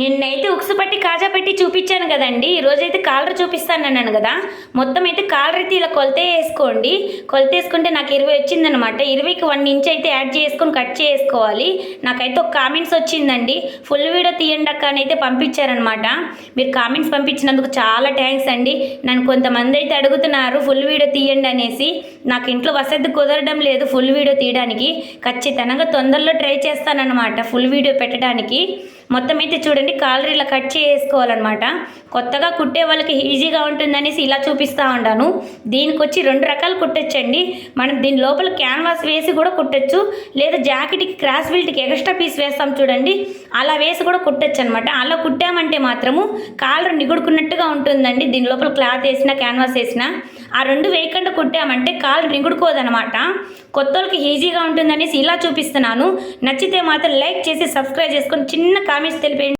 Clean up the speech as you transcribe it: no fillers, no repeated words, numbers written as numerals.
నిన్నైతే ఉక్సు పట్టి కాజా పెట్టి చూపించాను కదండి. ఈరోజైతే కాలర్ చూపిస్తానన్నాను కదా. మొత్తం అయితే కాలర్ అయితే ఇలా కొలత వేసుకోండి. కొలత వేసుకుంటే నాకు 20 వచ్చిందనమాట. 20కి 1 ఇంచ్ అయితే యాడ్ చేసుకొని కట్ చేసుకోవాలి. నాకైతే ఒక కామెంట్స్ వచ్చిందండి, ఫుల్ వీడియో తీయండి అక్క అని అయితే పంపించారనమాట. మీరు కామెంట్స్ పంపించినందుకు చాలా థ్యాంక్స్ అండి. నన్ను కొంతమంది అయితే అడుగుతున్నారు ఫుల్ వీడియో తీయండి అనేసి. నాకు ఇంట్లో వసతి కుదరడం లేదు ఫుల్ వీడియో తీయడానికి. ఖచ్చితంగా తొందరలో ట్రై చేస్తానన్నమాట ఫుల్ వీడియో పెట్టడానికి. మొత్తం అయితే చూడండి కాలర్ ఇలా కట్ చేసుకోవాలన్నమాట. కొత్తగా కుట్టే వాళ్ళకి ఈజీగా ఉంటుందనేసి ఇలా చూపిస్తూ ఉంటాను. దీనికి వచ్చి 2 రకాలు కుట్టచ్చండి. మనం దీని లోపల క్యాన్వాస్ వేసి కూడా కుట్టచ్చు, లేదా జాకెట్కి క్రాస్ బెల్ట్కి ఎక్స్ట్రా పీస్ వేస్తాం చూడండి, అలా వేసి కూడా కుట్టచ్చు అనమాట. అలా కుట్టామంటే మాత్రము కాలర్ నిగుడుకున్నట్టుగా ఉంటుందండి. దీని లోపల క్లాత్ వేసినా క్యాన్వాస్ వేసినా ఆ 2 వేయకుండా కుట్టామంటే కాలర్ నిగుడుకోదనమాట. కొత్త వాళ్ళకి ఈజీగా ఉంటుందనేసి ఇలా చూపిస్తున్నాను. నచ్చితే మాత్రం లైక్ చేసి సబ్స్క్రైబ్ చేసుకొని చిన్న కామెంట్స్ తెలిపేయండి.